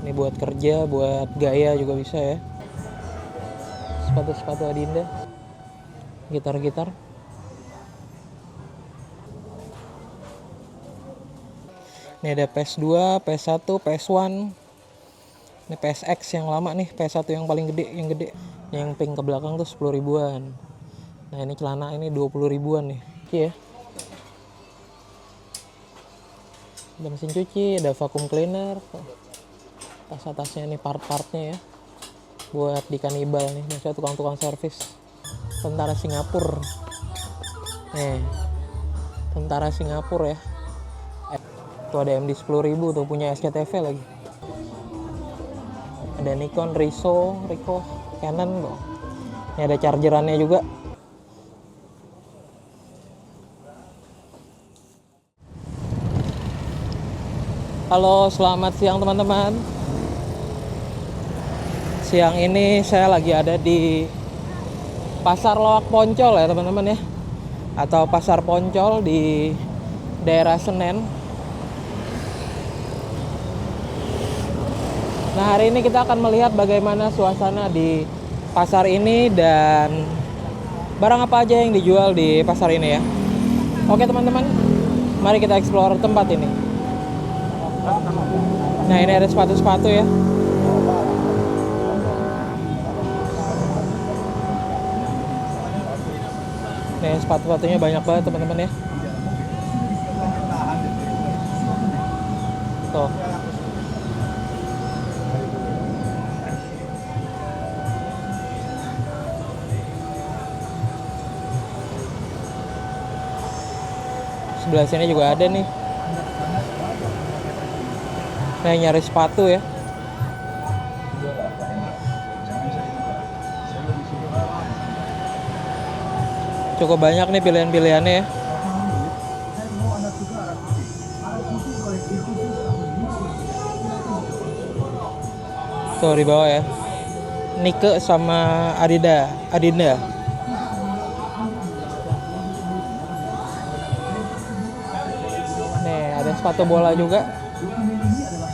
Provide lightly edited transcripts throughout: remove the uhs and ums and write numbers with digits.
Ini buat kerja, buat gaya juga bisa ya. Sepatu-sepatu Adinda. Gitar-gitar. Ini ada PS2, PS1, PS1. Ini PSX yang lama nih, PS1 yang paling gede, yang gede. Yang pink ke belakang tuh 10 ribuan. Nah ini celana ini 20 ribuan nih. Oke ya. Ada mesin cuci, ada vacuum cleaner. Tas-tasnya ini part-partnya ya. Buat di kanibal nih, maksudnya tukang-tukang servis. Tentara Singapura. Nih, tentara Singapura ya. Tuh ada MD 10.000 tuh, punya SCTV lagi. Ada Nikon, Ricoh, Canon tuh. Ini ada chargerannya juga. Halo, selamat siang teman-teman. Siang ini saya lagi ada di Pasar Loak Poncol ya teman-teman ya. Atau Pasar Poncol di daerah Senen. Nah hari ini kita akan melihat bagaimana suasana di pasar ini dan barang apa aja yang dijual di pasar ini ya. Oke teman-teman, mari kita explore tempat ini. Nah ini ada sepatu-sepatu ya. Nih sepatu-sepatunya banyak banget teman-teman ya. Tuh. Sebelah sini juga ada nih. Nah nyari sepatu ya. Cukup banyak nih pilihan-pilihannya ya. Tuh di bawah ya. Nike sama Adinda. Nih ada sepatu bola juga.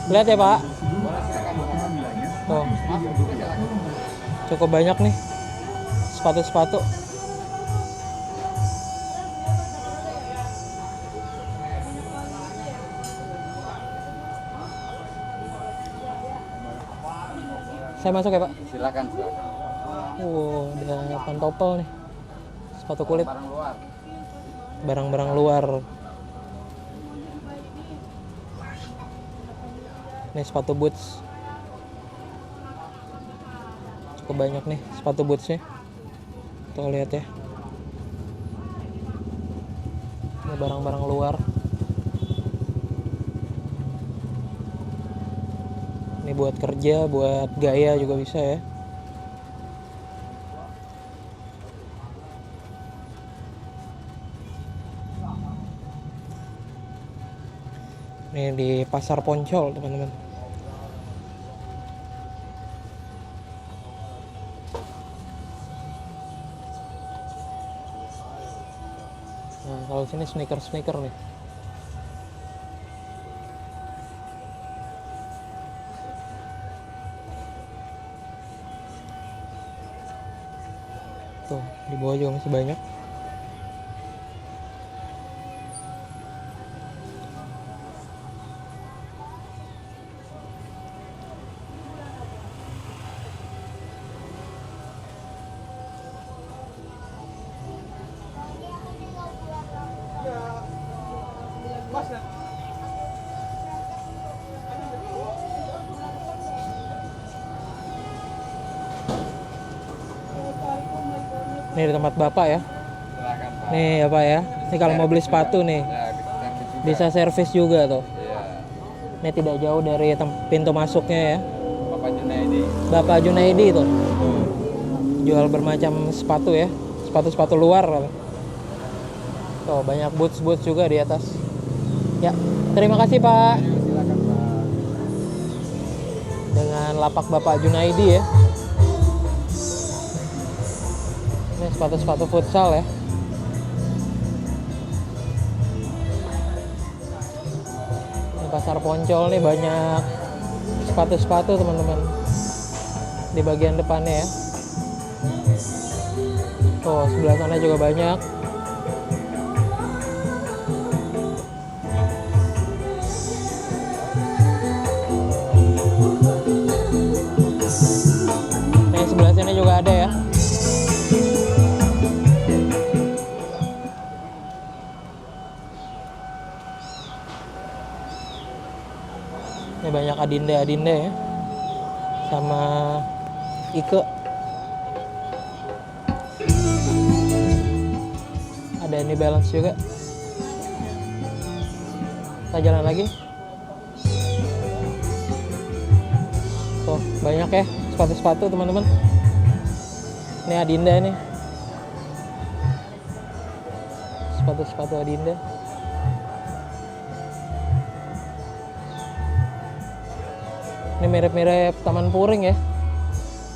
Lihat ya Pak. Tuh. Cukup banyak nih sepatu-sepatu. Saya masuk ya Pak? Silakan. Ada pantopel nih. Sepatu kulit. Barang luar. Barang-barang luar. Nih sepatu boots. Cukup banyak nih sepatu bootsnya. Tuh lihat ya. Ini barang-barang luar. Ini buat kerja, buat gaya juga bisa ya. Ini di Pasar Poncol teman-teman. Nah kalau sini sneaker nih. Tuh di bawah juga masih banyak. Ini di tempat Bapak ya. Silakan Pak. Nih ya Pak ya. Ini kalau mau beli sepatu nih Ya, servis juga. bisa servis juga tuh. Iya. Ini tidak jauh dari pintu masuknya ya. Bapak Junaidi. Bapak Junaidi tuh. Jual bermacam sepatu ya. Sepatu-sepatu luar. Tuh banyak boots juga di atas. Ya, terima kasih Pak. Silakan Pak. Dengan lapak Bapak Junaidi ya. Ini sepatu-sepatu futsal ya. Ini Pasar Poncol nih banyak sepatu-sepatu teman-teman di bagian depannya ya. Tuh sebelah sana juga banyak. Nih sebelah sini juga ada ya. Ini banyak Adinda ya, sama Ike. Ada New Balance juga. Kita jalan lagi. Tuh banyak ya sepatu-sepatu teman-teman. Ini Adinda nih. Sepatu-sepatu Adinda. Ini mirip-mirip Taman Puring ya.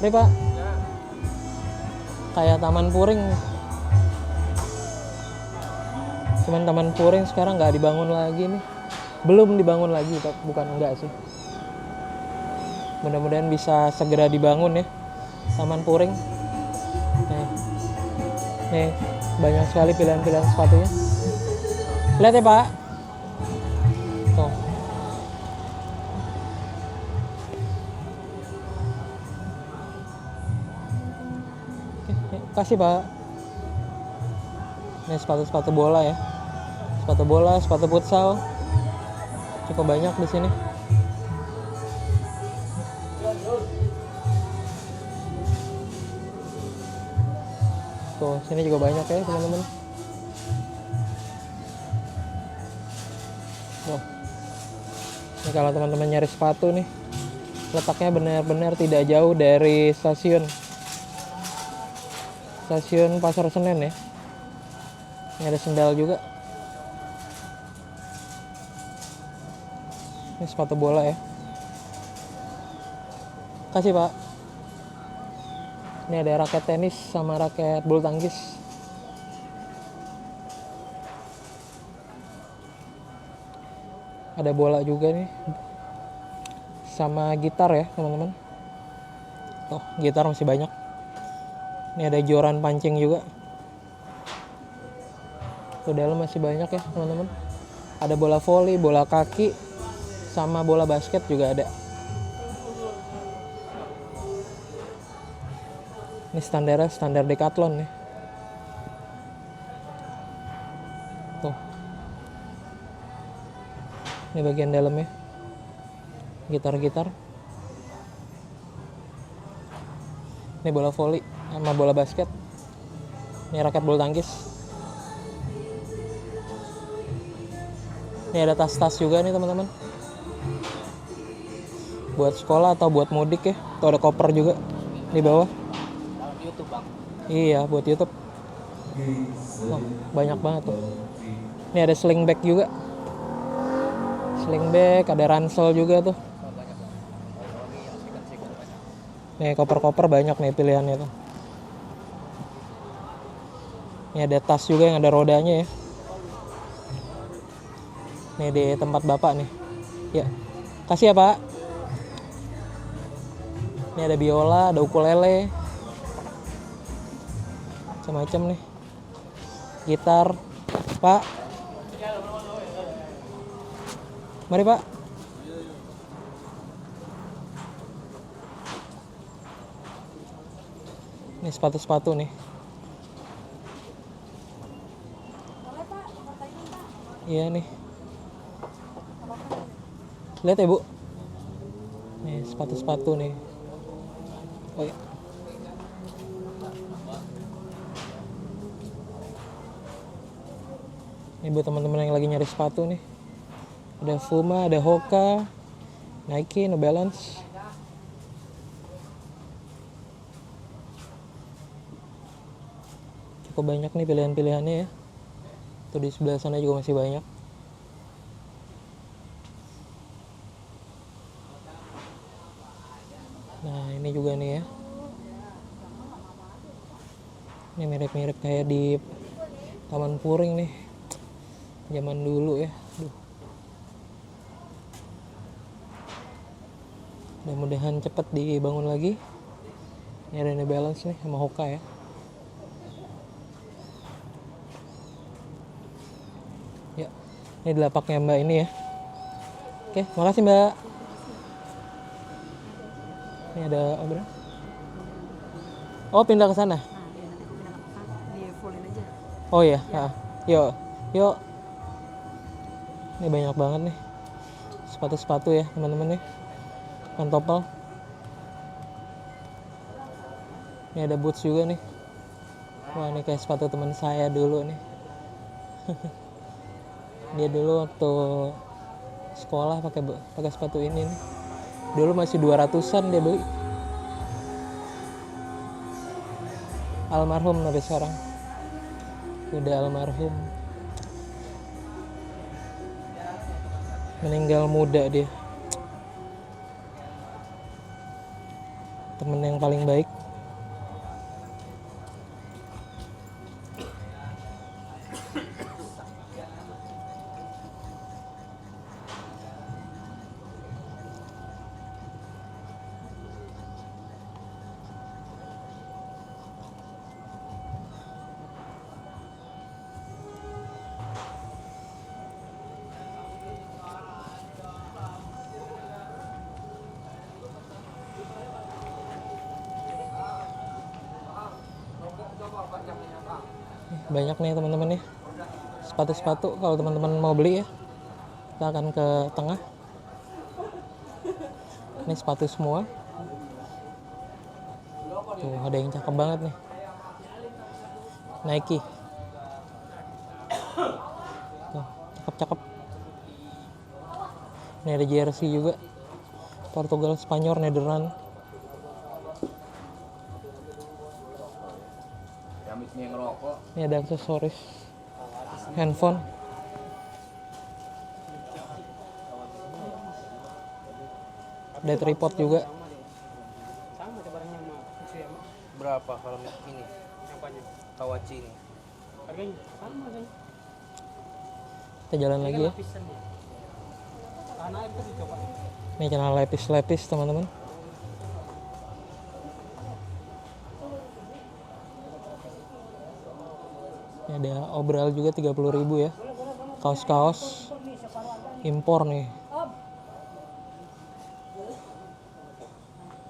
Ini Pak. Kayak Taman Puring. Cuman Taman Puring sekarang nggak dibangun lagi nih. Belum dibangun lagi, bukan enggak sih. Mudah-mudahan bisa segera dibangun ya Taman Puring. Nih banyak sekali pilihan-pilihan sepatunya. Lihat ya Pak. Tuh. Kasih Pak. Ini sepatu-sepatu bola ya. Sepatu bola, sepatu futsal. Cukup banyak di sini. Tuh, sini juga banyak ya, teman-teman. Tuh. Ini kalau teman-teman nyari sepatu nih, letaknya benar-benar tidak jauh dari stasiun Pasar Senen ya. Ini ada sendal juga. Ini sepatu bola ya. Kasih Pak. Ini ada raket tenis sama raket bulu tangkis. Ada bola juga nih. Sama gitar ya teman-teman. Tuh, gitar masih banyak. Ini ada joran pancing juga. Tuh dalam masih banyak ya teman-teman. Ada bola voli, bola kaki, sama bola basket juga ada. Ini standar Decathlon nih. Tuh. Ini bagian dalamnya. Gitar-gitar. Ini bola voli sama bola basket. Ini raket bulu tangkis. Ini ada tas-tas juga nih teman-teman. Buat sekolah atau buat mudik ya. Tuh ada koper juga di bawah. YouTube Bang. Iya, buat YouTube. Oh, banyak banget tuh. Ini ada sling bag juga. Sling bag, ada ransel juga tuh. Nih koper-koper banyak nih pilihannya tuh. Ini ada tas juga yang ada rodanya ya. Nih di tempat Bapak nih. Ya. Kasih ya, Pak. Ini ada biola, ada ukulele. Macam-macam nih. Gitar. Pak. Mari, Pak. Ini sepatu-sepatu nih. Iya nih. Lihat ya, Bu. Nih sepatu-sepatu nih. Oh iya. Ini buat teman-teman yang lagi nyari sepatu nih. Ada Puma, ada Hoka, Nike, New Balance. Cukup banyak nih pilihan-pilihannya ya. Tuh di sebelah sana juga masih banyak. Nah ini juga nih ya. Ini mirip-mirip kayak di Taman Puring nih. Zaman dulu ya. Duh. Mudah-mudahan cepet dibangun lagi. Ini ada New Balance nih sama Hoka ya. Ya, ini di lapaknya Mbak ini ya. Oke, makasih Mbak. Ini ada obral. Oh, pindah ke sana. Nah, iya nanti aku pindah ke belakang, di fullin aja. Oh iya, yuk, yuk. Ini banyak banget nih sepatu-sepatu ya teman-teman nih. Pantopel. Ini ada boots juga nih. Wah, ini kayak sepatu teman saya dulu nih. Dia dulu waktu sekolah pakai sepatu ini nih. Dulu masih 200-an dia beli. Almarhum tapi sekarang udah almarhum, meninggal muda dia. Temen yang paling baik. Banyak nih teman-teman nih sepatu-sepatu. Kalau teman-teman mau beli ya, kita akan ke tengah. Ini sepatu semua. Tuh ada yang cakep banget nih, Nike. Tuh, cakep-cakep. Ini ada jersey juga, Portugal, Spanyol, Nederland. Jamitnya ngerokok. Ini ada aksesoris, handphone. Ada tripod juga. Sama aja barangnya sama kecil ya, Mak. Berapa kalau ini Apanya? Kawachi ini? Harganya sama kan? Kita jalan lagi ya. Lapisan ya. Tanah air tuh dicoba. Ini channel lepis-lepis teman-teman. Ini ada obral juga 30.000 ya. Kaos-kaos impor nih.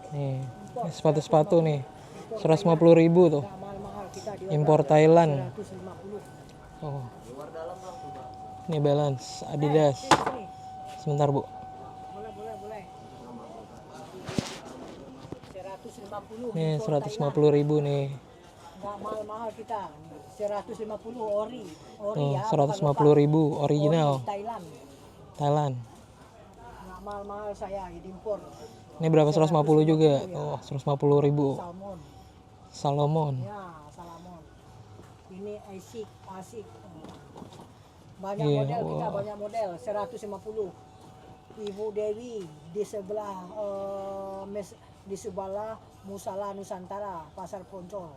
Nih, ini sepatu-sepatu nih. 150.000 tuh. Mahal-mahal kita di Impor Thailand. 150. Oh. Ini Balance, Adidas. Sebentar, Bu. Boleh. 150. Nih 150.000 nih. Enggak mahal-mahal kita. 150 ori. Ori Tuh, ya. 150.000 original. Ori Thailand. Enggak mahal-mahal saya impor. Ini berapa? 150 juga. Oh, 150.000. Salmon. Salomon. Ya, Salmon. Ini asik. Banyak Iya, model kita, wah. banyak model. 150. Ibu Dewi di sebelah di sebelah Musala Nusantara, Pasar Poncol.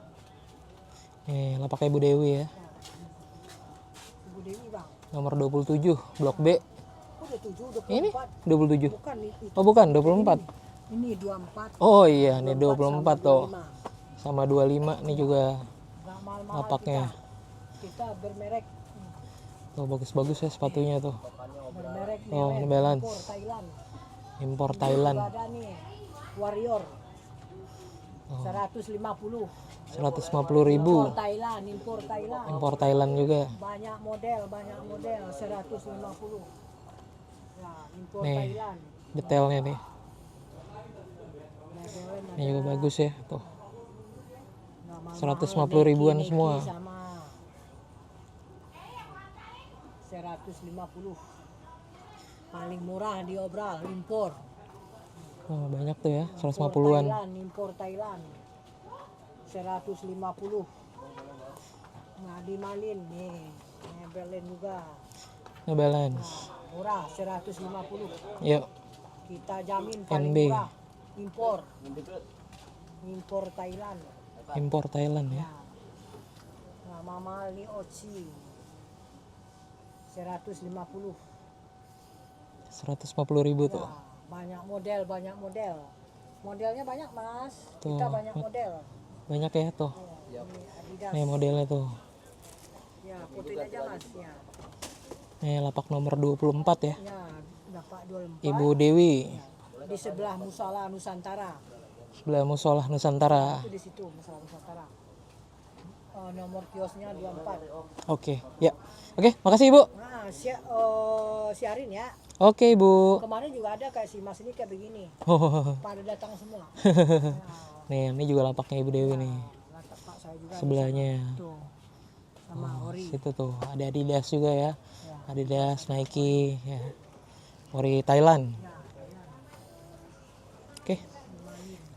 Nih, lapaknya Ibu Dewi ya. Ya. Ibu Dewi, Bang. Nomor 27, Blok B. Udah 7, 24. Ini 27. Bukan itu. Oh, bukan 24. Ini 24. Oh iya, nih 24 tuh. 25. Sama 25 nih juga Nggak mahal-mahal lapaknya. kita bermerek Tuh bagus-bagus ya sepatunya tuh. bermerek Oh, merek New Balance. impor Thailand. Impor Thailand. Juga ada nih Warrior. Oh. 150. 150.000. Impor Thailand. Impor Thailand juga. Banyak model 150. Ya, impor Nih. Thailand. Detailnya nih. Modelnya Ini juga bagus ya tuh. nggak mahal-mahal, 150.000-an Nike semua. sama 150. Paling murah di obral impor. Oh, banyak tuh ya, Impor 150-an. Thailand, impor Thailand. 150. Nah, di Malin nih. Berlin juga. New Balance. Murah 150. Yuk, Kita jamin paling NB. murah. Impor. Impor Thailand. impor Thailand ya. Nah, mahal nih Ochi. 150. 150.000 tuh. Nah, banyak Model banyak model. Modelnya banyak mas. Tuh. Kita banyak model. Banyak ya tuh. Ini Adidas. Nih modelnya tuh. Ya, fotoin aja mas. Ya, Nih lapak nomor 24 ya. ya Bapak 24. Ibu Dewi. Di sebelah Musala Nusantara. Sebelah Musola Nusantara. Itu di situ Musala Nusantara. Nomor kiosnya 24. Oke, ya. Oke, makasih Ibu. Nah, siarin ya. Oke Ibu. Kemarin juga ada kayak si mas ini kayak begini. Oh. Pada datang semua. Nih, ini juga lapaknya Ibu Dewi nih. Latar pak saya juga. Sebelahnya. Tuh. Sama ori. Situ tuh, ada Adidas juga ya. Adidas, Nike, ya. Ori Thailand. Oke.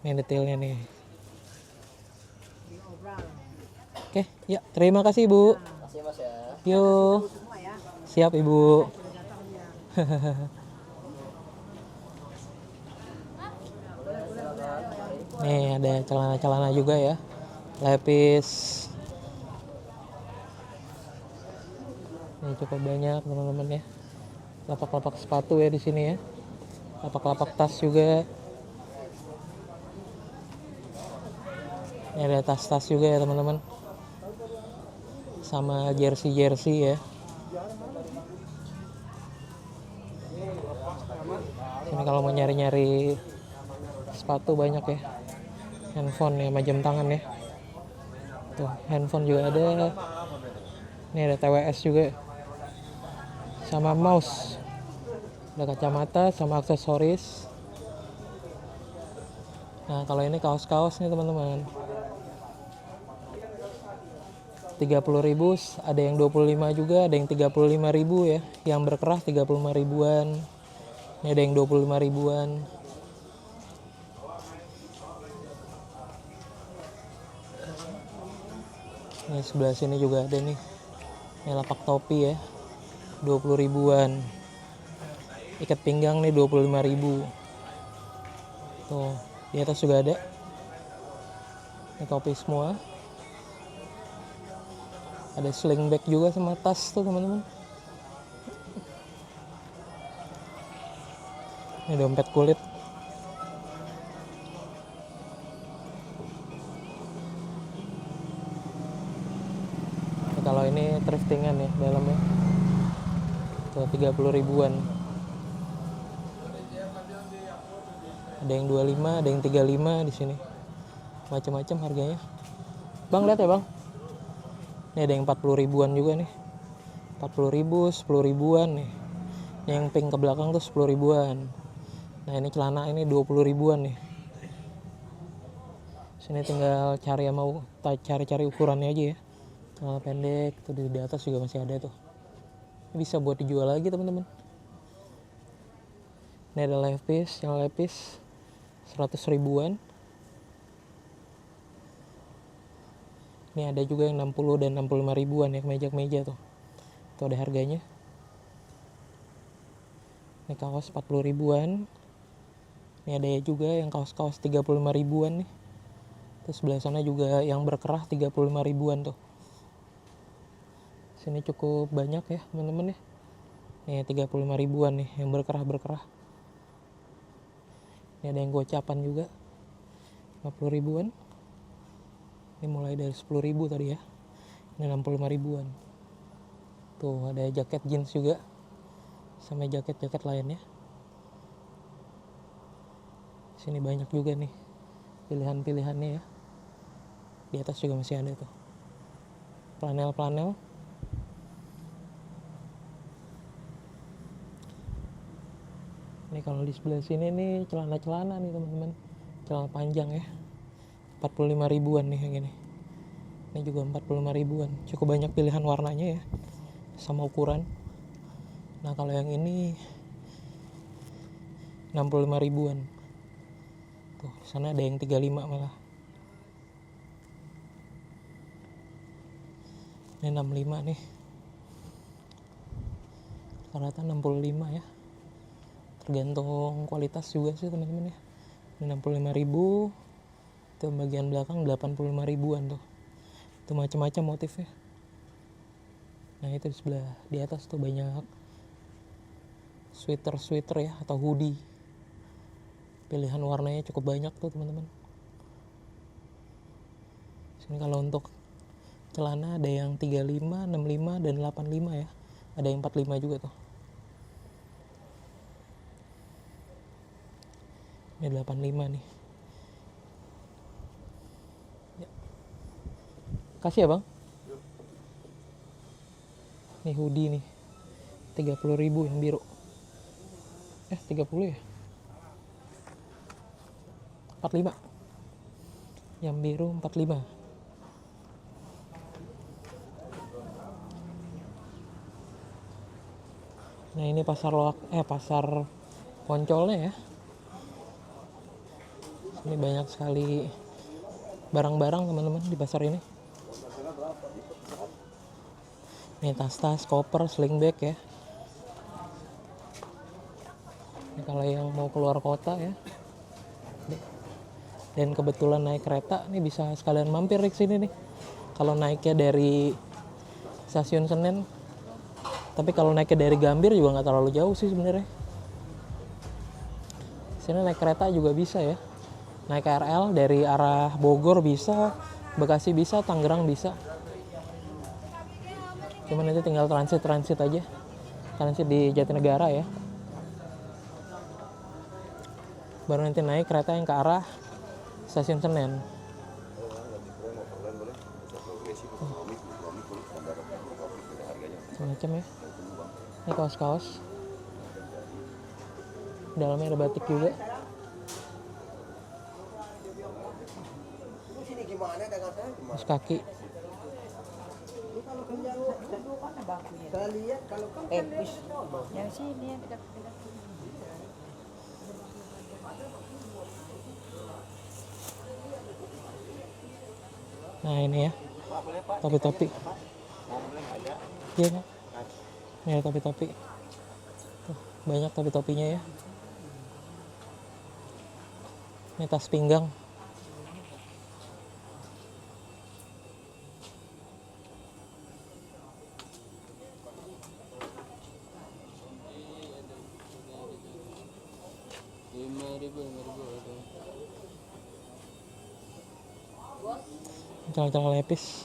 Ini detailnya nih. Di obral. Oke, ya. Terima kasih Ibu. Makasih Mas ya. Yuk. Semua ya. Siap Ibu. Sudah datang ya. Nih ada celana-celana juga ya. Lepis. Ini cukup banyak teman-teman ya. Lapak-lapak sepatu ya di sini ya. Lapak-lapak tas juga. Ini ada tas-tas juga ya teman-teman. Sama jersey-jersey ya. Sini kalau mau nyari-nyari sepatu banyak ya. Handphone ya, sama jam tangan ya. Tuh, handphone juga ada. Ini ada TWS juga. Sama mouse. Ada kacamata sama aksesoris. Nah, kalau ini kaos-kaos nih teman-teman. 30.000, ada yang 25 juga, ada yang 35.000 ya. Yang berkerah 35 ribuan. Ini ada yang 25 ribuan. Ini sebelah sini juga ada nih. Ini lapak topi ya. 20 ribuan. Ikat pinggang nih 25.000. Tuh, di atas juga ada. Ini topi semua. Ada sling bag juga sama tas tuh teman-teman. Ini dompet kulit. Nah, kalau ini thriftingan ya dalamnya. Tuh 30 ribuan. Ada yang 25, ada yang 35 di sini. Macam-macam harganya. Bang lihat ya, Bang. Ini ada yang 40 ribuan juga nih. 40 ribu, 10 ribuan nih. Yang pink ke belakang tuh 10 ribuan. Nah ini celana ini 20 ribuan nih. Sini tinggal cari yang mau cari-cari ukurannya aja ya. Celana pendek tuh di atas juga masih ada tuh. Ini bisa buat dijual lagi teman-teman. Ini ada lepis, yang lepis 100 ribuan. Ini ada juga yang 60 dan 65 ribuan ya, kemeja-kemeja tuh. Tuh ada harganya. Ini kaos 40 ribuan. Ini ada juga yang kaos-kaos 35 ribuan nih. Terus sebelah sana juga yang berkerah 35 ribuan tuh. Sini cukup banyak ya teman-teman ya. Nih 35 ribuan nih yang berkerah-berkerah. Ini ada yang gocapan juga 50 ribuan. Ini mulai dari 10 ribu tadi ya. Ini 65 ribuan. Tuh ada jaket jeans juga. Sama jaket-jaket lainnya. Sini banyak juga nih pilihan-pilihannya ya. Di atas juga masih ada tuh. Planel-planel. Ini kalau di sebelah sini nih celana-celana nih teman-teman. Celana panjang ya. 45 ribuan nih yang ini. Ini juga 45 ribuan. Cukup banyak pilihan warnanya ya. Sama ukuran. Nah kalau yang ini 65 ribuan. Tuh sana ada yang 35 malah. Ini 65 nih. Rata-rata 65 ya. Tergantung kualitas juga sih teman-teman ya. Ini 65 ribu. Itu bagian belakang 85 ribuan tuh. Itu macam-macam motifnya. Nah itu di sebelah di atas tuh banyak sweater ya atau hoodie. Pilihan warnanya cukup banyak tuh teman-teman. Sini kalau untuk celana ada yang 35, 65, dan 85 ya. Ada yang 45 juga tuh. Ini 85 nih. Ya. Kasih ya bang. Ini hoodie nih. 30.000 yang biru. 30 ya? 45. Yang biru 45. Nah ini pasar Poncolnya ya. Ini banyak sekali barang-barang teman-teman di pasar ini. Ini tas-tas, koper, sling bag ya. Ini kalau yang mau keluar kota ya. Dan kebetulan naik kereta, nih bisa sekalian mampir di sini nih. Kalau naiknya dari stasiun Senen. Tapi kalau naiknya dari Gambir juga nggak terlalu jauh sih sebenarnya. Sini naik kereta juga bisa ya. Naik KRL dari arah Bogor bisa, Bekasi bisa, Tangerang bisa. Cuman itu tinggal transit aja. Transit di Jatinegara ya. Baru nanti naik kereta yang ke arah stasiun Senen. Macam ya. Ini kaos-kaos. Dalamnya ada batik juga. Kaos kaki. Yang sini yang dekat. Nah ini ya. Topi-topi. Iya Pak. Ini ada topi-topi. Tuh, banyak topi-topinya ya. Ini tas pinggang. Celana lepis.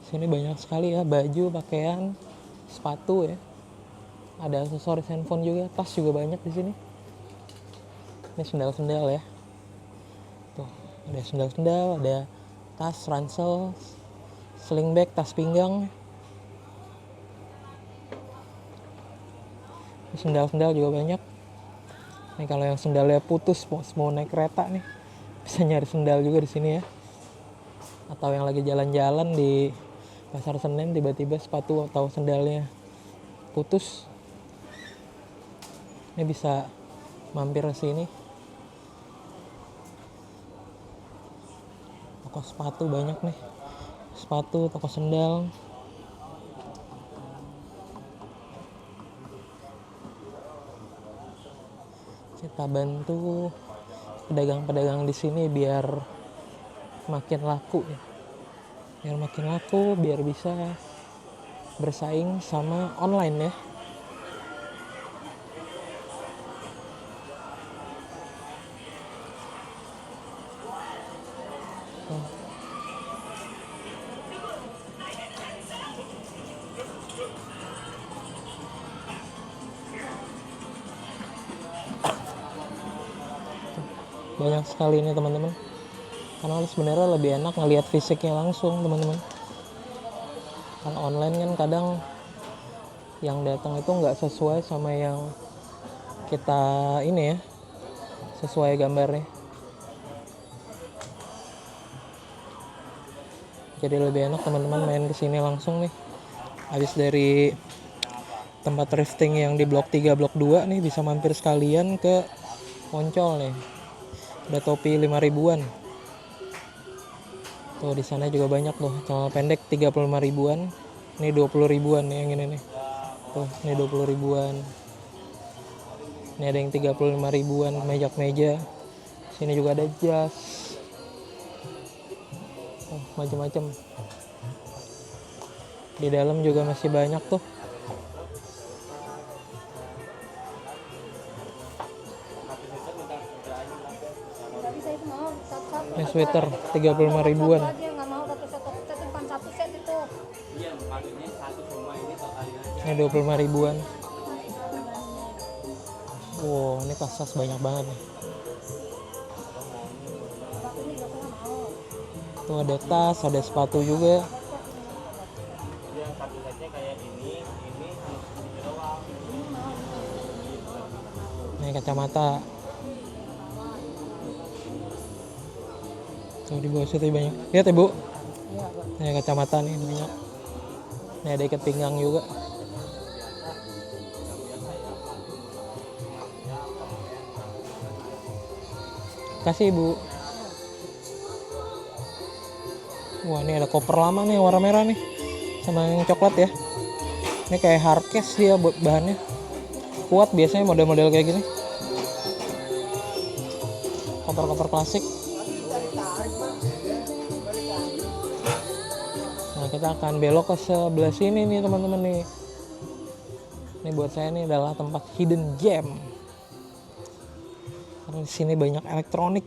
Sini banyak sekali ya, baju, pakaian, sepatu ya. Ada aksesoris handphone juga, tas juga banyak di sini. Ini sendal-sendal ya. Tuh, ada sendal-sendal, ada tas, ransel, sling bag, tas pinggang. Ini sendal-sendal juga banyak. Nih kalau yang sendalnya putus mau naik kereta nih, bisa nyari sendal juga di sini ya. Atau yang lagi jalan-jalan di Pasar Senen tiba-tiba sepatu atau sendalnya putus, ini bisa mampir ke sini. Toko sepatu banyak nih, sepatu, toko sendal. Kita bantu pedagang-pedagang di sini biar makin laku ya. Biar makin laku, biar bisa bersaing sama online ya. Banyak sekali ini teman-teman. Karena sebenarnya lebih enak ngelihat fisiknya langsung teman-teman. Kalau online kan kadang yang datang itu nggak sesuai sama yang kita ini ya, sesuai gambarnya. Jadi lebih enak teman-teman main kesini langsung nih. Habis dari tempat thrifting yang di blok 3, blok 2 nih, bisa mampir sekalian ke Poncol nih. Ada topi 5.000-an. Tuh di sana juga banyak tuh, celana pendek 35 ribuan. Ini 20 ribuan nih yang ini nih. Tuh, ini 20 ribuan. Ini ada yang 35 ribuan, meja-meja. Sini juga ada jas. Oh, macam-macam. Di dalam juga masih banyak tuh. Nggak bisa itu mau satu-satu. Ini sweater 35 ribuan. Satu aja nggak mau satu-satu. Itu bukan satu set itu. Ini 25 ribuan. Wow, ini tas banyak banget nih. Tuh ada tas, ada sepatu juga. Ini kacamata. Tuh di bawah situ banyak. Lihat ya, Bu. Ini kacamata nih banyak. Ini ada ikat pinggang juga. Kasih, Bu. Wah, ini ada koper lama nih warna merah nih. Sama yang coklat ya. Ini kayak hardcase dia buat bahannya. Kuat biasanya model-model kayak gini. Koper-koper klasik. Nah, kita akan belok ke sebelah sini nih teman-teman nih. Ini buat saya nih adalah tempat hidden gem. Karena di sini banyak elektronik.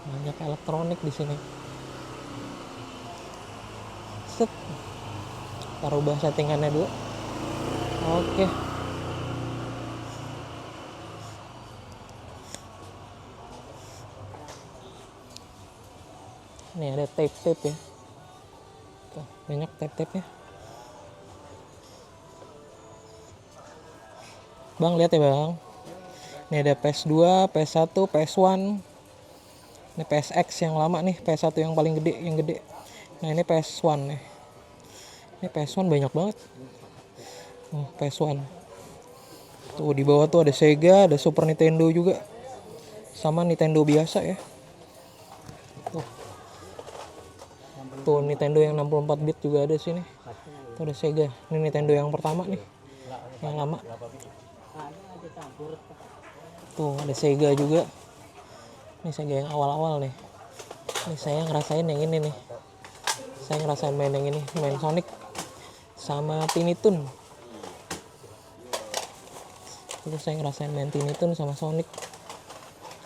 Banyak elektronik di sini. Set. Kita rubah settingannya dulu. Oke. Ini ada tape-tape ya. Tuh, banyak tape-tape ya. Bang, lihat ya Bang. Ini ada PS2, PS1, PS1. Ini PSX yang lama nih, PS1 yang paling gede, yang gede. Nah, ini PS1 nih. Ini PS1 banyak banget. Oh, PS1. Tuh di bawah tuh ada Sega, ada Super Nintendo juga. Sama Nintendo biasa ya. Tuh. Tuh Nintendo yang 64 bit juga ada sini. Tuh ada Sega. Ini Nintendo yang pertama nih. Yang lama. Tuh ada Sega juga. Ini Sega yang awal-awal nih. Ini saya ngerasain yang ini nih. Saya ngerasain main yang ini, main Sonic sama Tiny Toon. Terus saya ngerasain main Tiny Toon sama Sonic.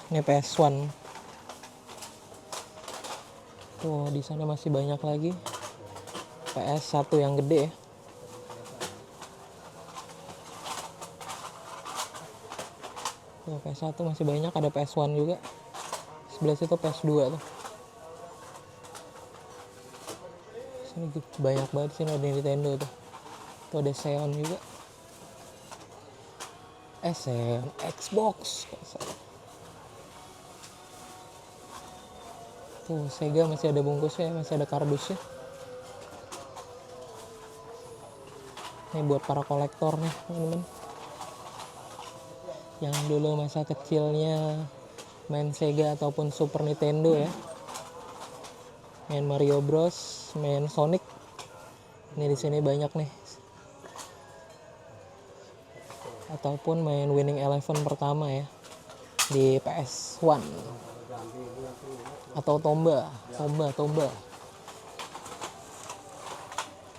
Ini PS1. Tuh di sana masih banyak lagi. PS1 yang gede ya. Tuh PS1 masih banyak, ada PS1 juga. Sebelah situ PS2 tuh. Sini banyak banget, sini ada Nintendo tuh. Tuh ada Xeon juga. Xeon Xbox. Tuh Sega masih ada bungkusnya, masih ada kardusnya. Ini buat para kolektor nih teman-teman. Yang dulu masa kecilnya main Sega ataupun Super Nintendo ya. Main Mario Bros, main Sonic. Ini di sini banyak nih. Ataupun main Winning Eleven pertama ya di PS1. Atau Tomba.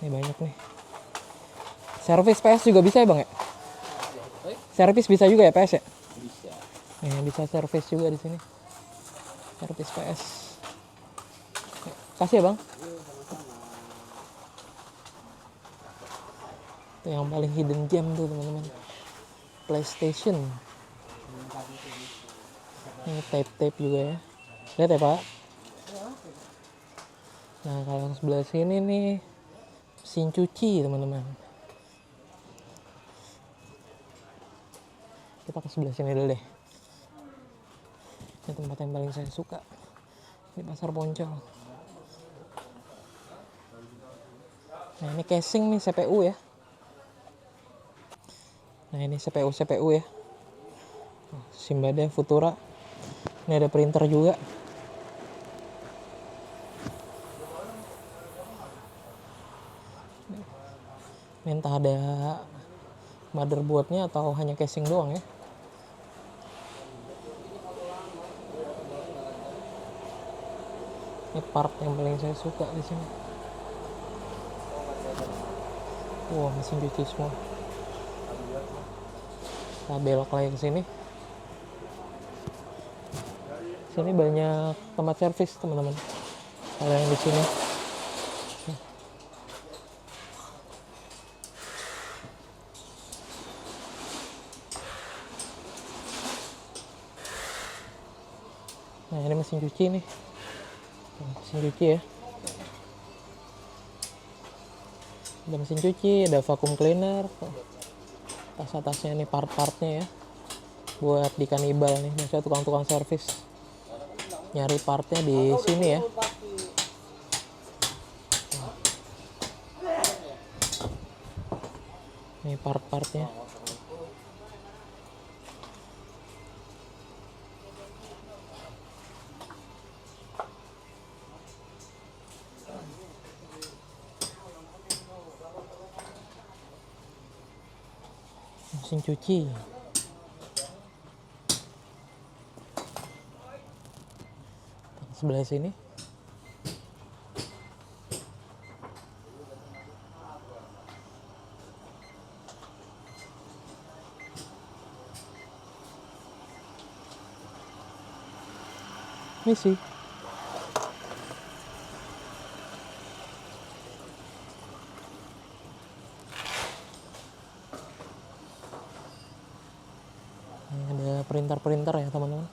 Ini banyak nih. Servis PS juga bisa ya Bang ya? Servis bisa juga ya PS ya? Bisa. Nih, bisa servis juga di sini. Servis PS. Kasih ya Bang. Itu yang paling hidden gem tuh teman-teman. PlayStation. Ini tape-tape juga ya. Lihat ya Pak. Nah kalau yang sebelah sini nih mesin cuci teman-teman. Kita ke sebelah sini dulu deh. Ini tempat yang paling saya suka. Di Pasar Poncol. Nah ini casing nih CPU ya. Nah ini CPU ya. Simbada Futura. Ini ada printer juga. Ini entah ada motherboardnya atau hanya casing doang ya. Ini part yang paling saya suka di sini. Wah, mesin cuci semua. Kita belok lagi ke sini. Sini banyak tempat servis, teman-teman. Kalau yang di sini. Nah, ini mesin cuci nih. Mesin cuci ya. Ada mesin cuci, ada vacuum cleaner. Tas-tasnya nih, part-partnya ya. Buat di kanibal nih, maksudnya tukang-tukang servis. Nyari partnya di sini ya. Nih part-partnya. Mesin cuci. Sebelah sini. Ini sih. Ini ada printer-printer ya, teman-teman.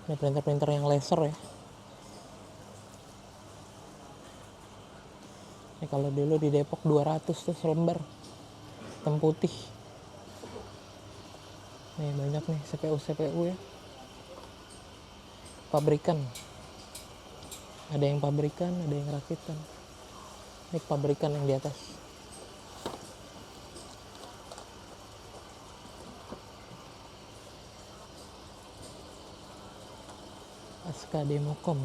Ini printer-printer yang laser ya. Ini kalau dulu di Depok 200 tuh selembar. Hitam putih. Nih banyak nih CPU ya. Pabrikan. Ada yang pabrikan, ada yang rakitan. Ini pabrikan yang di atas. Aska Democom.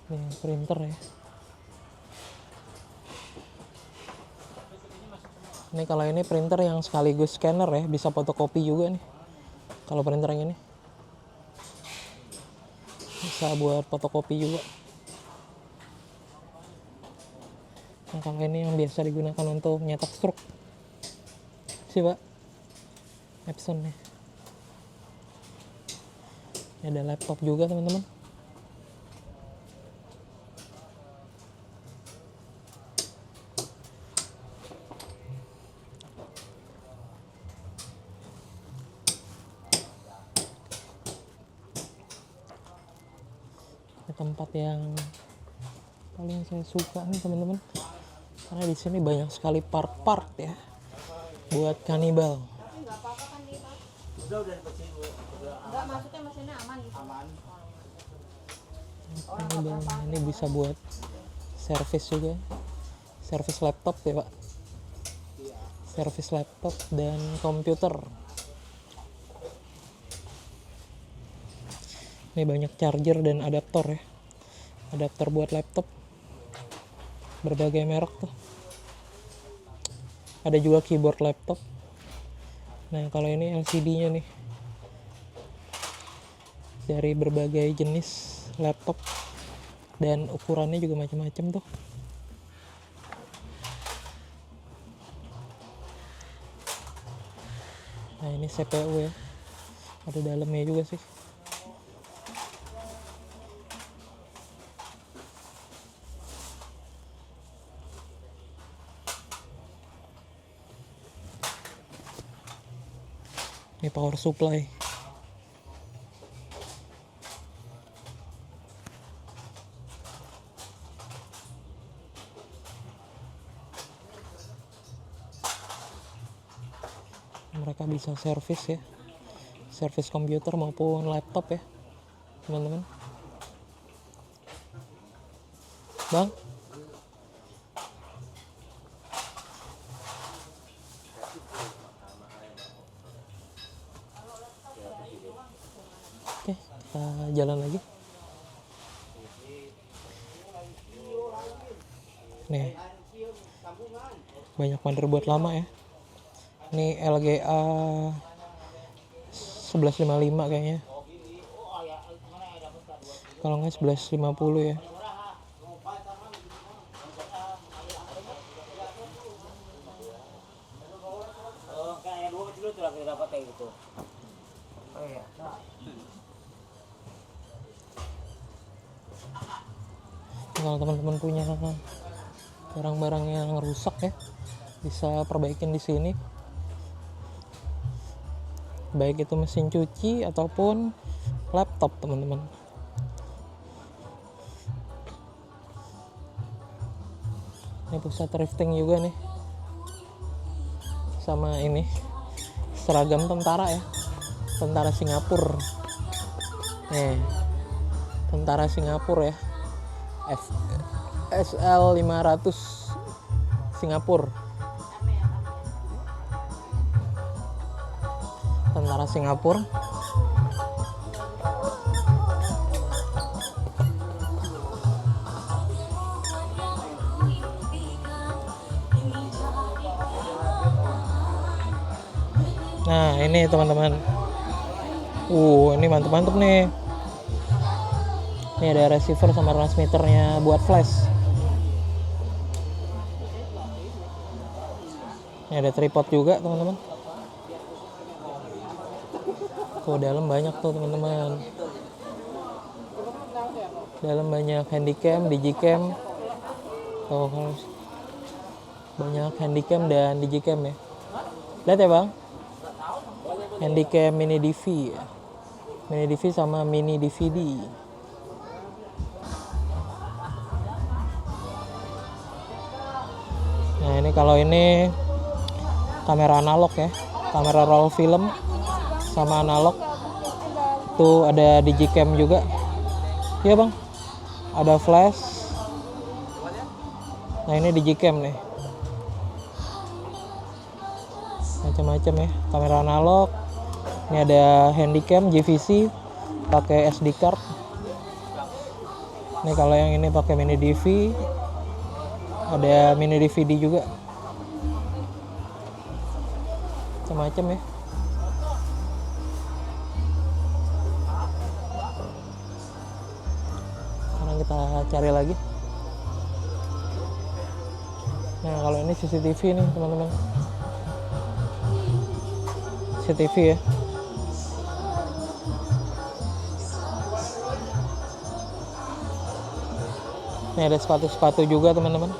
Ini printer ya. Ini kalau ini printer yang sekaligus scanner ya, bisa fotokopi juga nih. Kalau printer yang ini bisa buat fotokopi juga. Nah, kalau ini yang biasa digunakan untuk nyetak struk sih, Pak. Epson nih. Ini ada laptop juga, teman-teman. Ini tempat yang paling saya suka nih, teman-teman. Karena di sini banyak sekali part-part ya buat kanibal. Enggak, maksudnya mesinnya aman gitu. Kanibal ini bisa buat servis juga, servis laptop ya, Pak. Servis laptop dan komputer. Ini banyak charger dan adaptor ya. Adaptor buat laptop. Berbagai merek tuh. Ada juga keyboard laptop. Nah, kalau ini LCD-nya nih. Dari berbagai jenis laptop. Dan ukurannya juga macam-macam tuh. Nah, ini CPU ya. Ada dalamnya juga sih. Ini power supply. Mereka bisa servis ya. Servis komputer maupun laptop ya, teman-teman. Bang? Oke, kita jalan lagi. Nih, Banyak motherboard lama ya. Ini LGA 1155 kayaknya. Kalau nggak 1150 ya. Kalau teman-teman punya barang-barang yang rusak ya, bisa perbaikin di sini. Baik itu mesin cuci ataupun laptop, teman-teman. Ini pusat thrifting juga nih. Sama ini seragam tentara ya. Tentara Singapura. Nih. Tentara Singapura ya. SL 500 Singapura. Tentara Singapura. Nah, ini teman-teman. Ini mantep-mantep nih. Ini ada receiver sama transmitternya buat flash. Ini ada tripod juga, teman-teman. Tuh dalam banyak tuh, teman-teman. Dalam banyak handycam, digicam. Tuh banyak handycam dan digicam ya. Lihat ya, Bang. Handycam mini DV ya. Mini DV sama mini DVD. Nah, ini kalau ini kamera analog ya. Kamera roll film sama analog. Tuh ada digicam juga. Iya, Bang. Ada flash. Nah, ini digicam nih. Macam-macam ya. Kamera analog. Ini ada handycam JVC pakai SD card. Ini kalau yang ini pakai mini DV. Ada mini DVD juga. Macam-macam ya. Sekarang kita cari lagi. Nah, kalau ini CCTV nih, teman-teman. CCTV ya. Ini ada sepatu-sepatu juga, teman-teman.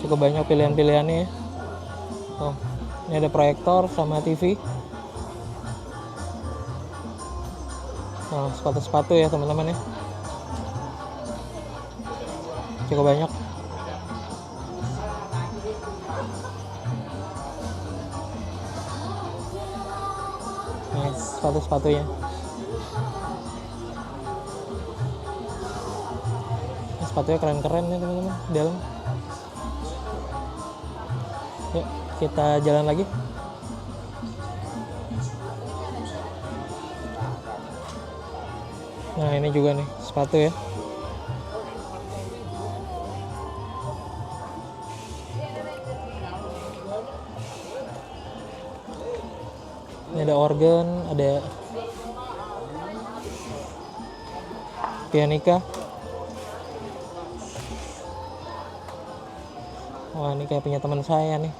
Cukup banyak pilihan-pilihannya ya. Oh, ini ada proyektor sama TV. Nah, sepatu-sepatu ya, teman-teman ya. Cukup banyak. Nah, sepatu-sepatunya. Sepatunya keren-keren nih, teman-teman, di dalam. Yuk, kita jalan lagi. Nah, ini juga nih sepatu ya. Ini ada organ, ada pianika. Wah, ini kayak punya teman saya nih.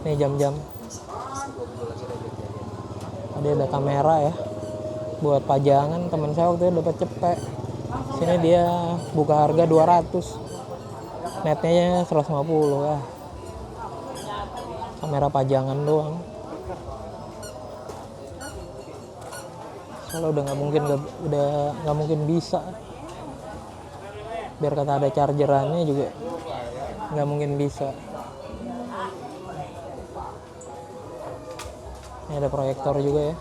Nih jam-jam. Ada kamera ya. Buat pajangan, teman saya waktu itu dapat cepet. Sini dia buka harga 200. Netnya 150 ya. Kamera pajangan doang. Soalnya udah nggak mungkin bisa. Biar kata ada chargerannya juga nggak mungkin bisa. Ini ada proyektor juga ya.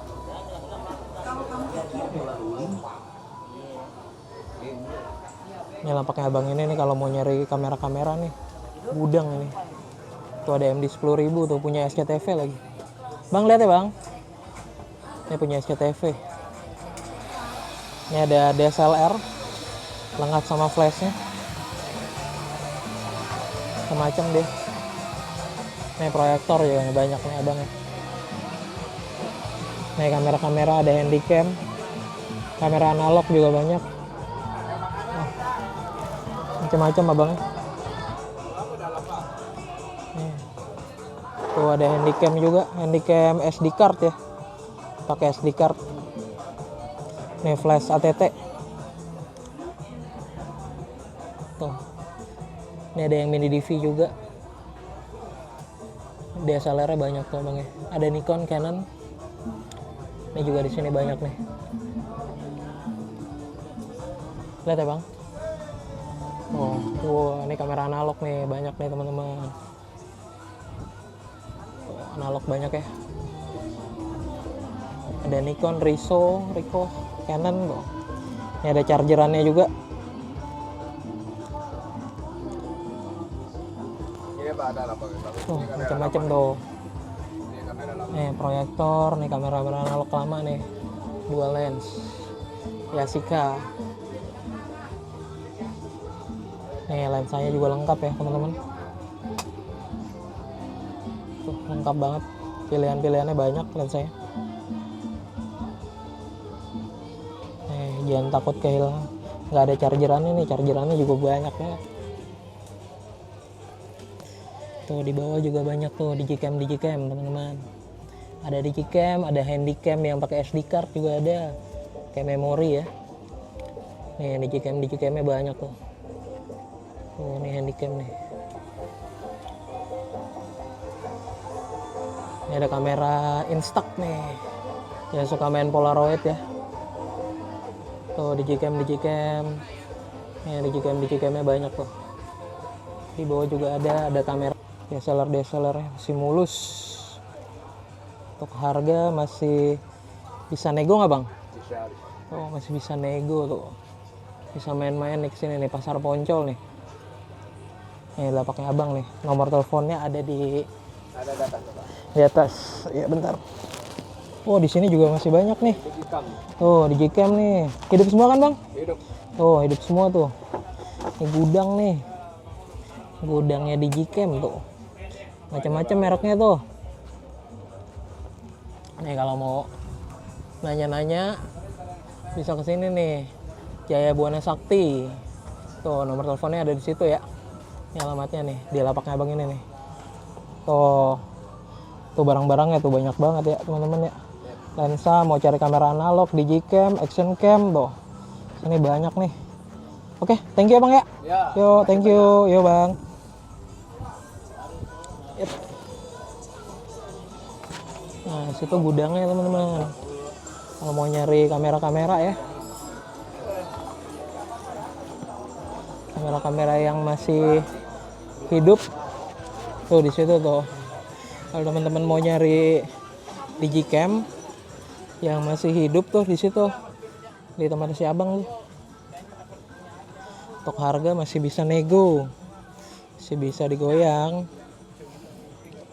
Ini lampaknya abang ini nih kalau mau nyari kamera-kamera nih, gudang ini. Tuh ada MD 10.000 tuh, punya SCTV lagi. Bang lihat ya, Bang. Ini punya SCTV. Ini ada DSLR lengkap sama flashnya, semacam deh. Ini proyektor juga nih, banyak nih abangnya. Nih kamera-kamera ada handycam, kamera analog juga banyak. Nah, macam-macam abangnya. Nih. Tuh ada handycam juga, handycam SD card ya, pakai SD card. Nih flash ATT. Tuh. Ini ada yang mini DV juga. DSLR-nya banyak tuh bang ya. Ada Nikon, Canon. Ini juga di sini banyak nih. Lihat ya bang. Oh, wow, ini kamera analog nih, banyak nih teman-teman. Analog banyak ya. Ada Nikon, Ricoh, Canon tuh. Ini ada chargerannya juga. Ini apa ada apa? Tuh, macam-macam tuh. Ini kamera lama. Nih proyektor, nih kamera analog lama nih. Dual lens. Yashica. Nih lensanya juga lengkap ya teman-teman. Tuh, lengkap banget. Pilihan-pilihannya banyak lensanya. Jangan takut kehilangan, nggak ada chargerannya nih, chargerannya juga banyak ya. Tuh di bawah juga banyak tuh digicam teman-teman. Ada digicam, ada handycam yang pakai SD card juga ada, kayak memori ya. Nih digicamnya banyak tuh. Tuh nih handycam nih. Ini ada kamera Instax nih, yang suka main Polaroid ya. Tuh digicam. Ya digicamnya banyak tuh. Di bawah juga ada kamera DSLR masih mulus. Untuk harga masih bisa nego nggak bang? Bisa. Oh masih bisa nego tuh. Bisa main-main nih kesini nih, Pasar Poncol nih. Nih lapaknya abang nih. Nomor teleponnya ada di Ada data coba. di atas. Ya bentar. Oh di sini juga masih banyak nih. Digicam. Tuh digicam nih. Hidup semua kan bang? Hidup. Tuh hidup semua tuh. Ini gudang nih. Gudangnya digicam tuh. Macam-macam mereknya tuh. Nih kalau mau nanya-nanya bisa ke sini nih. Jaya Buana Sakti. Tuh nomor teleponnya ada di situ ya. Ini alamatnya nih di lapaknya abang ini nih. Tuh. Tuh barang-barangnya tuh banyak banget ya teman-teman ya. Lensa, mau cari kamera analog, digicam, action cam, tuh. Ini banyak nih. Oke, thank you ya bang ya. Ya. Yo, thank you. Yo bang. Yep. Nah, situ gudangnya teman-teman. Kalau mau nyari kamera-kamera ya. Kamera-kamera yang masih hidup. Tuh di situ tuh. Kalau teman-teman mau nyari digicam yang masih hidup tuh di situ, di tempat si abang tuh. Untuk harga masih bisa nego, masih bisa digoyang,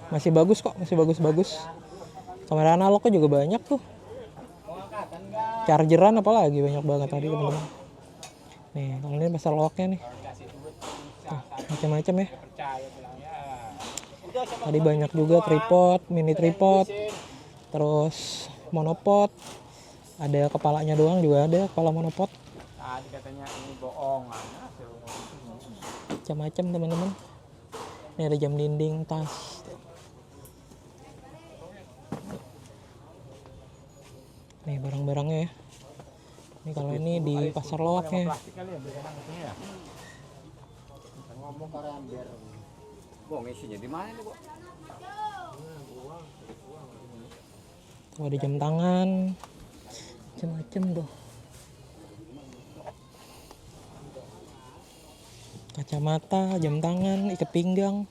masih bagus kok, masih bagus. Kamera analognya juga banyak tuh, chargeran apalagi banyak banget tadi teman-teman. Nih kalau ini pasar loaknya nih, tuh, macam-macam ya. Tadi banyak juga tripod, mini tripod, terus monopod, ada kepalanya doang juga ada kepala monopod. Tadi katanya ini bohong. Macam-macam teman-teman. Ini ada jam dinding, tas. Nih barang-barangnya ya. Ini kalau ini di pasar loaknya. Ngomong karena biar. Bong isinya di mana nih, Bu? Tuh ada jam tangan. Macam-macam tuh. Kacamata, jam tangan, ikat pinggang.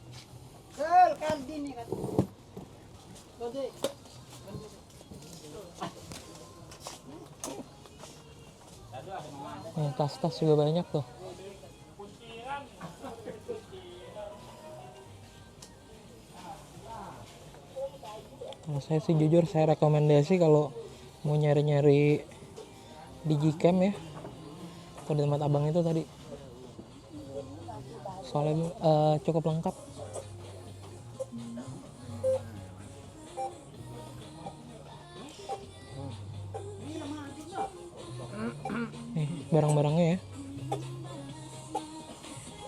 Nih, tas-tas juga banyak tuh. Kalau saya sih jujur saya rekomendasi kalau mau nyari-nyari Digicam ya, atau di tempat abang itu tadi, soalnya cukup lengkap. Nih barang-barangnya ya.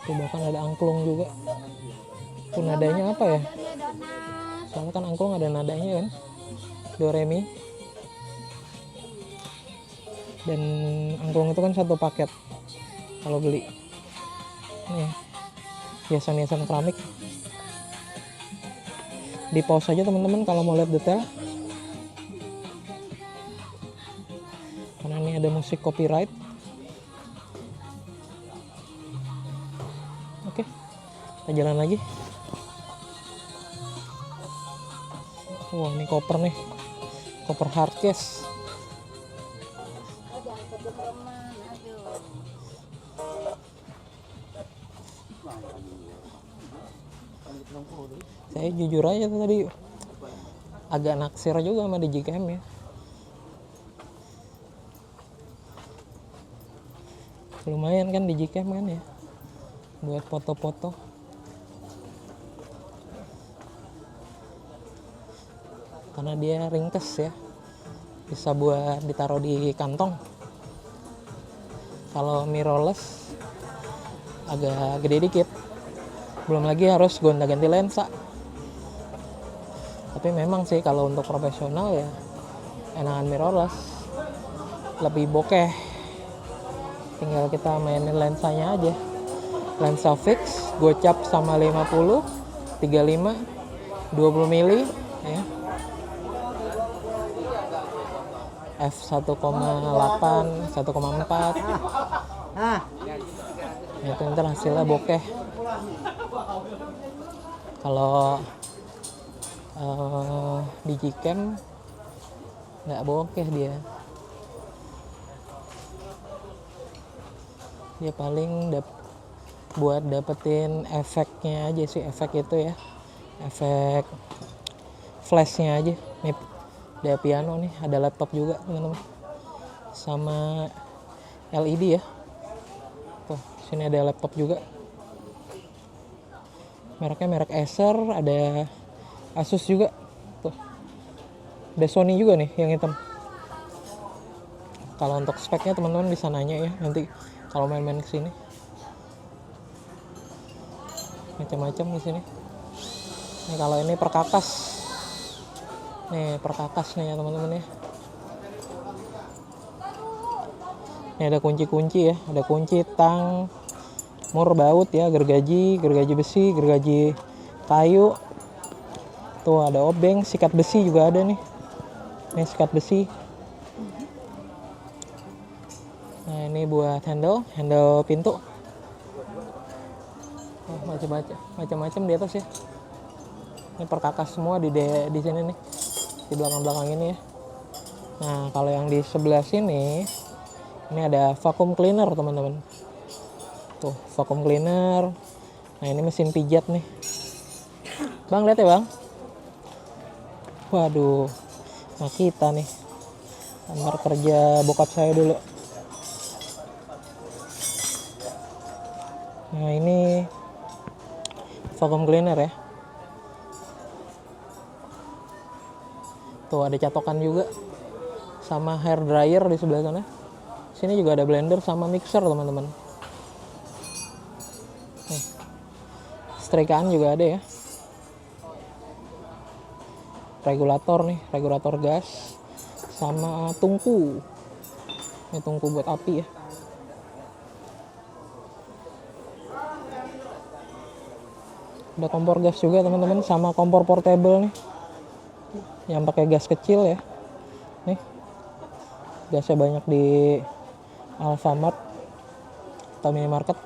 Tuh bahkan ada angklung juga. Tuh nadanya apa ya? Soalnya kan angklung ada nadanya kan. Do re mi. Dan angklung itu kan satu paket kalau beli. Nih hiasan-hiasan keramik. Di pause aja teman-teman kalau mau lihat detail. Karena ini ada musik copyright. Oke, kita jalan lagi. Wah, ini koper nih. Koper hardcase. Saya jujur aja tuh tadi agak naksir juga sama Digicam ya. Lumayan kan Digicam kan ya, buat foto-foto. Karena dia ringkes ya, bisa buat ditaruh di kantong. Kalau mirrorless agak gede dikit, belum lagi harus gonta-ganti lensa. Tapi memang sih kalau untuk profesional ya enakan mirrorless, lebih bokeh. Tinggal kita mainin lensanya aja. Lensa fix, gocap sama 50, 35, 20 mili ya. F1,8, 1,4. Itu ntar hasilnya bokeh. Kalau Digicam nggak bokeh dia. Dia paling buat dapetin efeknya aja sih, efek itu ya, efek flashnya aja. Nih ada piano nih, ada laptop juga teman-teman, sama LED ya. Tuh sini ada laptop juga, mereknya merek Acer, ada Asus juga. Tuh ada Sony juga nih yang hitam. Kalau untuk speknya teman-teman bisa nanya ya nanti kalau main-main kesini. Macam-macam di sini. Nih kalau ini perkakas. Nih perkakas nih ya teman-teman ya. Ini ada kunci-kunci ya, ada kunci, tang, mur, baut ya, gergaji besi, gergaji kayu. Tuh ada obeng, sikat besi juga ada nih. Ini sikat besi. Nah ini buat handle pintu. Oh, macam-macam di atas ya. Ini perkakas semua di sini nih, di belakang ini ya. Nah kalau yang di sebelah sini ini ada vacuum cleaner teman-teman. Tuh vacuum cleaner. Nah ini mesin pijat nih. Bang lihat ya bang. Waduh, nah kita nih antar kerja bokap saya dulu. Nah ini vacuum cleaner ya. Tuh ada catokan juga, sama hair dryer di sebelah sana. Sini juga ada blender sama mixer teman-teman. Nih, setrikaan juga ada ya. Regulator nih, regulator gas sama tungku. Ini tungku buat api ya. Ada kompor gas juga teman-teman, sama kompor portable nih yang pakai gas kecil ya. Nih gasnya banyak di Alfamart atau minimarket.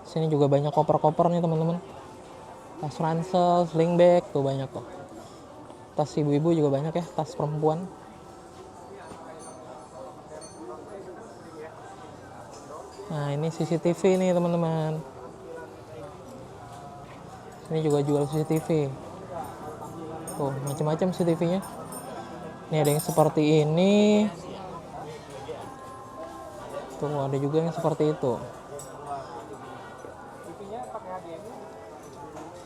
Sini juga banyak koper-koper nih teman-teman, tas ransel, sling bag tuh banyak tuh. Tas ibu-ibu juga banyak ya, tas perempuan. Nah ini CCTV nih teman-teman. Ini juga jual CCTV. Tuh macam-macam CCTV-nya. Ini ada yang seperti ini. Tuh ada juga yang seperti itu.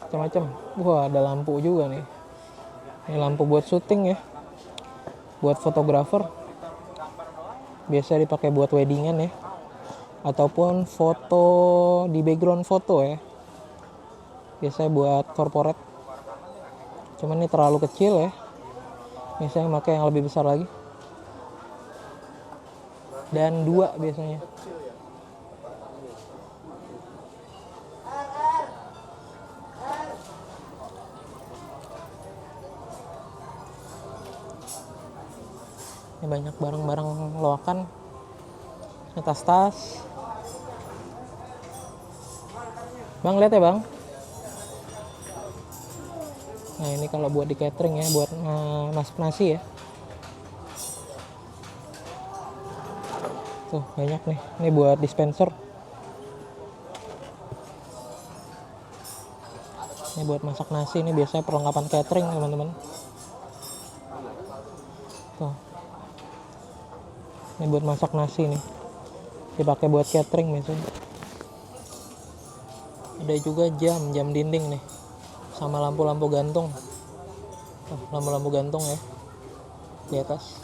Macam-macam. Wah, ada lampu juga nih. Ini lampu buat syuting ya. Buat fotografer. Biasa dipakai buat weddingan ya. Ataupun foto di background foto ya. Biasanya buat corporate. Cuman ini terlalu kecil ya. Biasanya pakai yang lebih besar lagi. Dan 2 biasanya. Ini banyak barang-barang loakan. Ini tas-tas. Bang, lihat ya bang. Nah ini kalau buat di catering ya, buat masak nasi ya. Tuh banyak nih. Ini buat dispenser. Ini buat masak nasi. Ini biasanya perlengkapan catering teman-teman. Tuh. Ini buat masak nasi nih. Dipakai buat catering biasanya. Ada juga jam dinding nih. Sama lampu-lampu gantung. Tuh, lampu-lampu gantung ya. Di atas.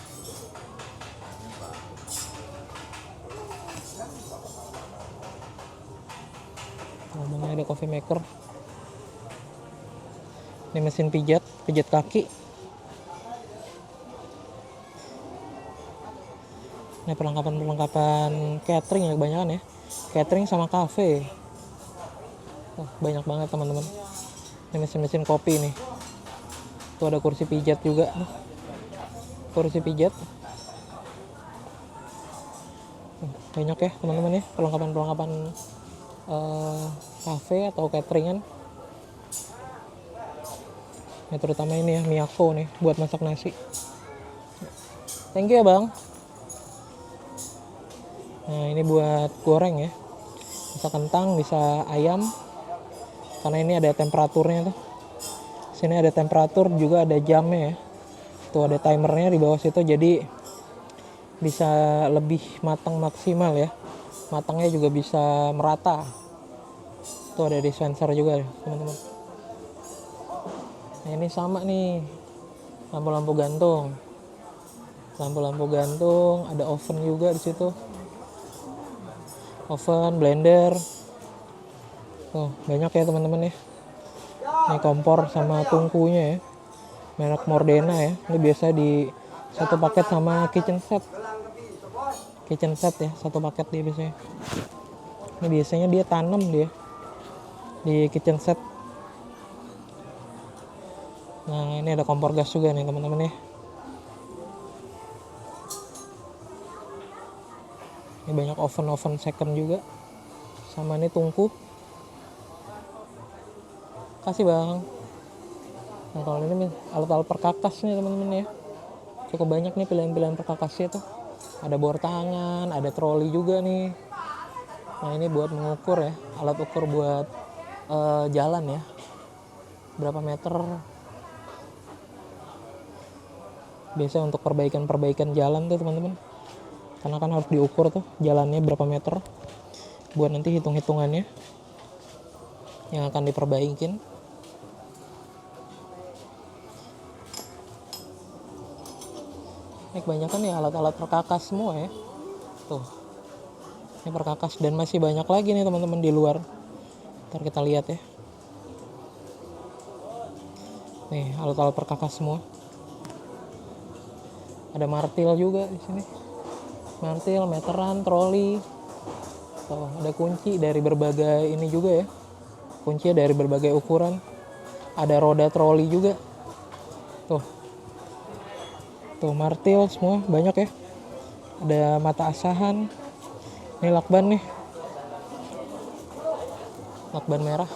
Ngomongnya ada coffee maker. Ini mesin pijat kaki. Ini perlengkapan catering ya kebanyakan ya. Catering sama cafe. Oh, banyak banget teman-teman. Ini mesin-mesin kopi nih. Tuh ada kursi pijat juga. Kursi pijat. Banyak ya teman-teman ya perlengkapan-perlengkapan cafe atau cateringan. Ini terutama ini ya Miyako nih buat masak nasi. Thank you ya bang. Nah ini buat goreng ya. Bisa kentang, bisa ayam. Karena ini ada temperaturnya tuh. Sini ada temperatur juga ada jamnya ya. Tuh ada timernya di bawah situ jadi bisa lebih matang maksimal ya. Matangnya juga bisa merata. Tuh ada dispenser juga ya teman-teman. Nah ini sama nih lampu-lampu gantung. Lampu-lampu gantung, ada oven juga di situ. Oven, blender. Tuh banyak ya teman-teman ya. Ini kompor sama tungkunya ya. Merek Mordena ya. Ini biasa di satu paket sama kitchen set. Kitchen set ya, satu paket dia biasanya. Ini biasanya dia tanam dia di kitchen set. Nah ini ada kompor gas juga nih teman-teman ya. Ini banyak oven second juga. Sama ini tungku. Kasih bang. Nah kalau ini alat-alat perkakas nih teman-teman ya. Cukup banyak nih pilihan-pilihan perkakasnya tuh. Ada bor tangan, ada troli juga nih. Nah ini buat mengukur ya. Alat ukur buat jalan ya. Berapa meter. Biasanya untuk perbaikan jalan tuh teman-teman. Karena kan harus diukur tuh jalannya berapa meter. Buat nanti hitung-hitungannya. Yang akan diperbaikin. Ini kebanyakan ya alat-alat perkakas semua ya. Tuh. Ini perkakas dan masih banyak lagi nih teman-teman di luar. Ntar kita lihat ya. Nih alat-alat perkakas semua. Ada martil juga di sini. Martil, meteran, troli. Tuh, ada kunci dari berbagai ini juga ya. Kunci dari berbagai ukuran. Ada roda troli juga. Tuh. Tuh martil semua banyak ya. Ada mata asahan. Ini lakban nih. Lakban merah.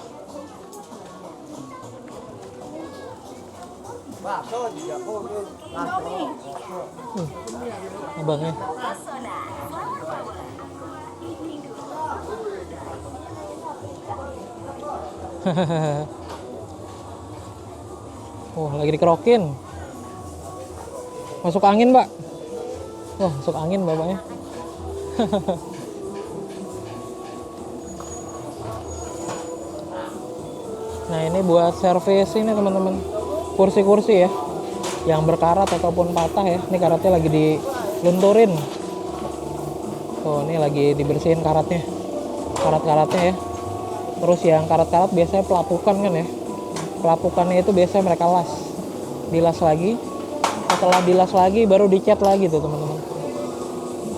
Abangnya. Oh, lagi dikerokin. Masuk angin, Mbak. Wah, masuk angin bapaknya. Nah ini buat servis ini teman-teman, kursi-kursi ya yang berkarat ataupun patah ya. Ini karatnya lagi dilunturin. Oh ini lagi dibersihin karatnya, karat-karatnya ya. Terus yang karat-karat biasanya pelapukan kan ya, pelapukannya itu biasanya mereka dilas lagi. Setelah dilas lagi baru dicat lagi tuh teman-teman.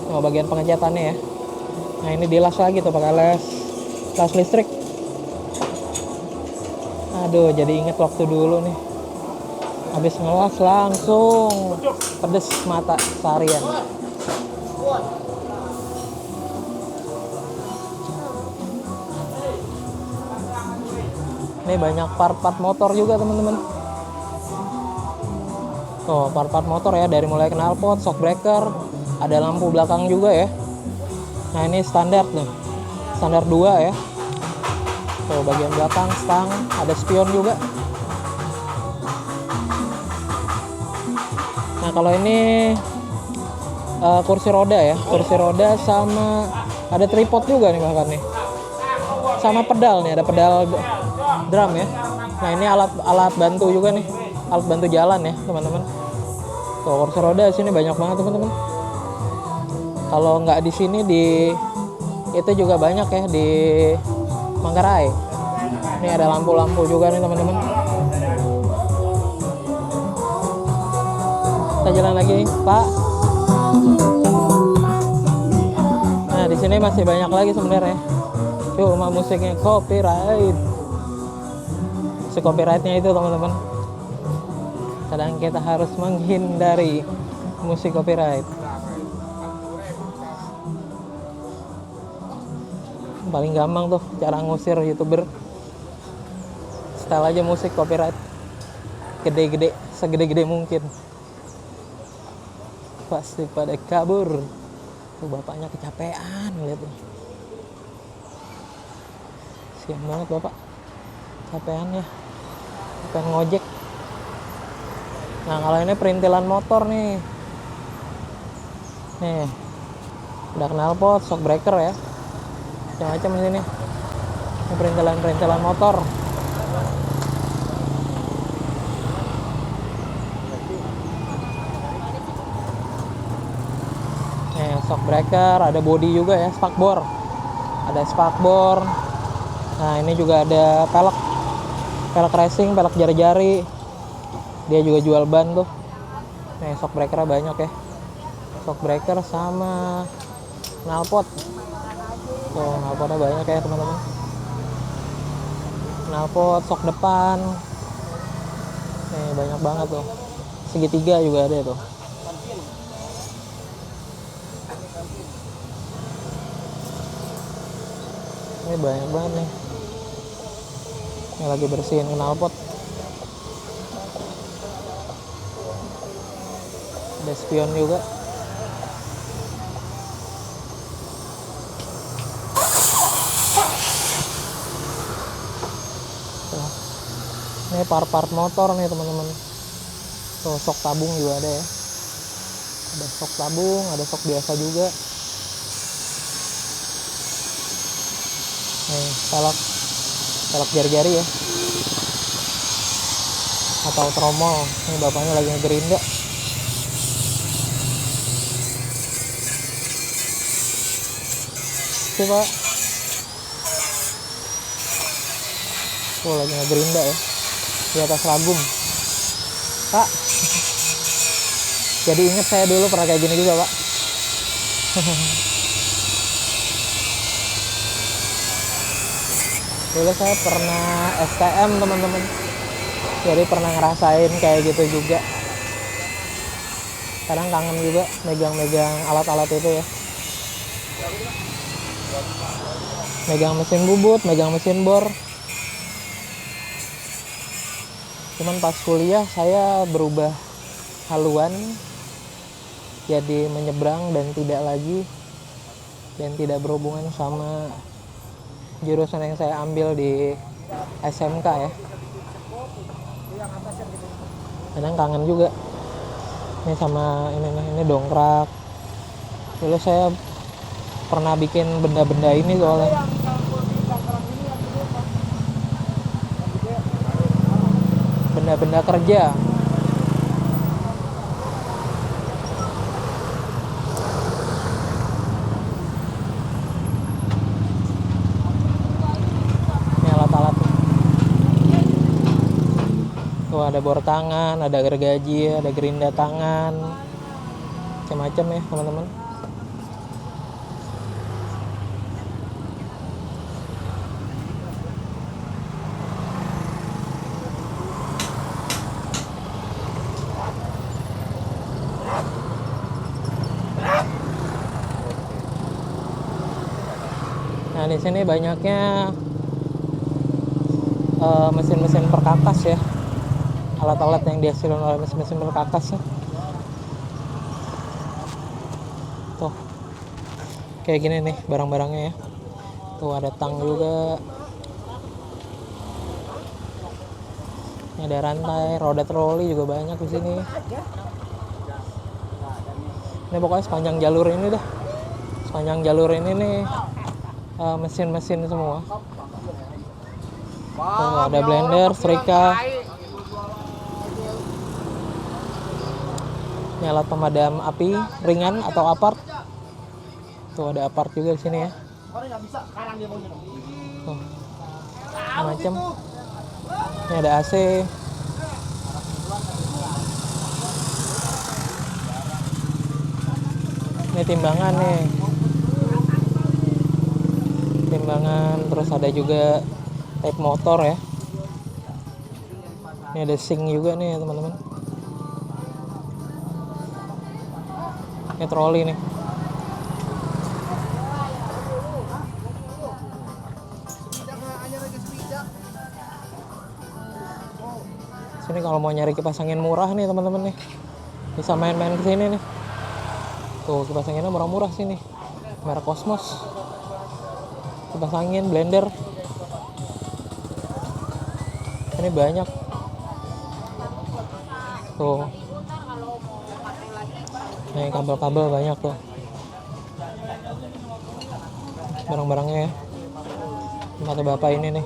Oh bagian pengecatannya ya. Nah ini dilas lagi tuh pakai las listrik. Aduh jadi inget waktu dulu nih, habis ngelas langsung pedes mata seharian. Ini banyak part-part motor juga teman-teman. Tuh part-part motor ya, dari mulai knalpot, shock breaker, ada lampu belakang juga ya. Nah ini standar nih, standar 2 ya. Tuh bagian belakang stang, ada spion juga. Nah kalau ini kursi roda ya, kursi roda sama ada tripod juga nih bahkan nih, sama pedal nih, ada pedal drum ya. Nah ini alat bantu juga nih, alat bantu jalan ya teman-teman. Tuh kursi roda di sini banyak banget teman-teman. Kalau nggak di sini di itu juga banyak ya di Manggarai. Ini ada lampu-lampu juga nih teman-teman. Kita jalan lagi, Pak. Nah di sini masih banyak lagi sebenarnya. Cuma musiknya copyright. Si copyrightnya itu teman-teman. Kadang kita harus menghindari musik copyright. Paling gampang tuh cara ngusir YouTuber. Setel aja musik copyright. Gede-gede, segede-gede mungkin. Pasti pada kabur. Tuh bapaknya kecapean, lihat tuh. Sian banget bapak. Capean ya. Capean ngojek. Nah kalau ini perintilan motor nih. Nih. Udah knalpot, shock breaker ya. Macam-macam di sini. Ini perintilan motor. Nih, shock breaker, ada body juga ya, spakbor. Ada spakbor. Nah, ini juga ada pelek. Pelek racing, pelek jari-jari. Dia juga jual ban tuh. Nih, shock breaker banyak ya. Shock breaker sama knalpot. Tuh, knalpotnya banyak ya teman-teman. Knalpot, shock depan. Nih, banyak banget tuh. Segitiga juga ada tuh. Ini banyak banget nih. Ini lagi bersihin knalpot. Ada spion juga. Ini part-part motor nih teman-teman. Tuh shock tabung juga ada ya. Ada shock tabung, ada shock biasa juga. Nih pelek jari-jari ya. Atau tromol. Ini bapaknya lagi ngegerinda. Coba. Oh lagi ngegerinda ya. Di atas ragum. Pak. Jadi ingat saya dulu pernah kayak gini juga, Pak. Dulu saya pernah STM, teman-teman. Jadi pernah ngerasain kayak gitu juga. Kadang kangen juga megang-megang alat-alat itu ya. Megang mesin bubut, megang mesin bor. Cuman pas kuliah saya berubah haluan jadi menyeberang dan tidak berhubungan sama jurusan yang saya ambil di SMK ya. Kadang kangen juga. Ini sama ini dongkrak. Dulu saya pernah bikin benda-benda ini soalnya. benda-benda kerja. Ini alat-alat. Tuh ada bor tangan, ada gergaji, ada gerinda tangan, macam-macam ya teman-teman. Nah di sini banyaknya mesin-mesin perkakas ya, alat-alat yang dihasilkan oleh mesin-mesin perkakas ya. Tuh kayak gini nih barang-barangnya ya. Tuh ada tang juga. Ini ada rantai, roda troli juga banyak di sini. Ini pokoknya sepanjang jalur ini dah. Sepanjang jalur ini nih mesin-mesin semua. Tuh ada blender, setrika. Ini alat pemadam api ringan atau apart. Tuh ada apart juga di sini ya. Tuh, macam. Ini ada AC. Ini timbangan nih. Timbangan, terus ada juga tape motor ya. Ini ada sink juga nih teman-teman. Ini troli nih. Sini kalau mau nyari kipas angin murah nih teman-teman nih, bisa main-main ke sini nih. Tuh kipas anginnya murah-murah sini, merek Cosmos. Kipas angin, blender. Ini banyak. Tuh. Nih kabel-kabel banyak tuh. Barang-barangnya ya. Tempatnya bapak ini nih.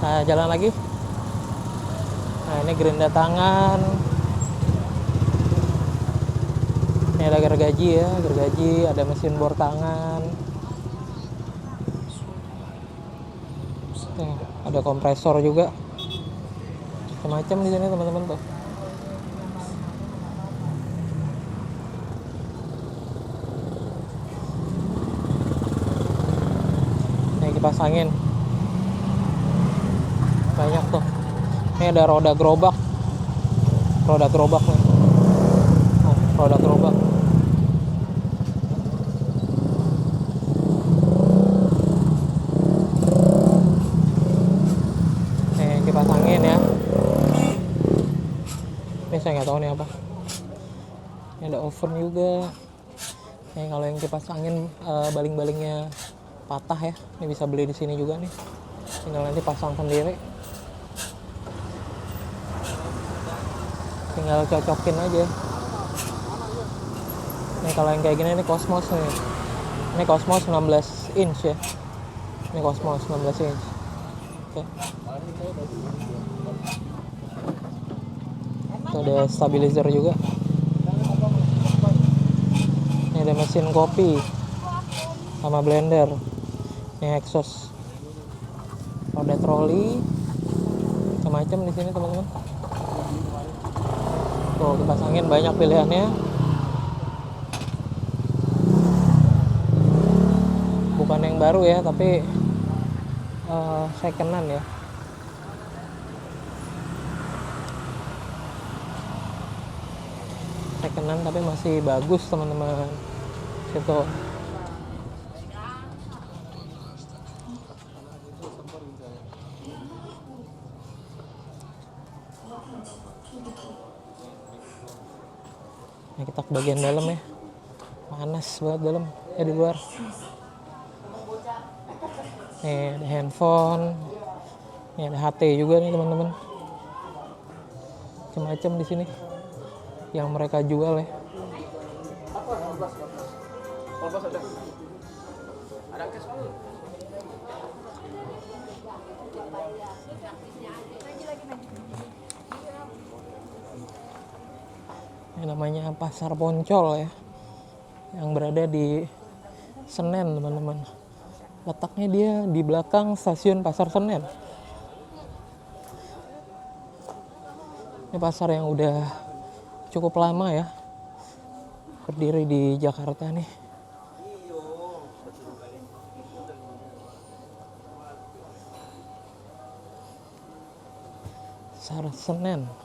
Nah jalan lagi. Nah ini gerinda tangan. Ini ada gergaji ya, gergaji, ada mesin bor tangan. Tuh, ada kompresor juga. Macam-macam di sini teman-teman tuh. Ini kipas angin. Banyak tuh. Ini ada roda gerobak. Roda gerobak nih. Oh, roda gerobak. Nih kipas angin ya. Ini saya nggak tahu nih apa. Ini ada oven juga. Nih kalau yang kipas angin baling-balingnya patah ya, ini bisa beli di sini juga nih. Tinggal nanti pasang sendiri. Tinggal cocokin aja. Nih kalau yang kayak gini nih Cosmos nih. Ini Cosmos 16 inch ya. Ini Cosmos 16 inch. Oke. Itu ada stabilizer juga. Ini ada mesin kopi sama blender. Ini exhaust. Roda troli. Macam-macam di sini teman-teman. Tuh kipas angin banyak pilihannya. Bukan yang baru ya, tapi second-hand ya. Second-hand tapi masih bagus teman-teman. Situ. Nah, kita ke bagian dalam ya. Panas banget dalam. Ya di luar. Nih ada handphone. Nih ada HT juga nih teman-teman. Macam-macam di sini yang mereka jual ya. Ini namanya Pasar Poncol ya, yang berada di Senen teman-teman. Letaknya dia di belakang stasiun Pasar Senen. Ini pasar yang udah cukup lama ya, berdiri di Jakarta nih. Pasar Senen.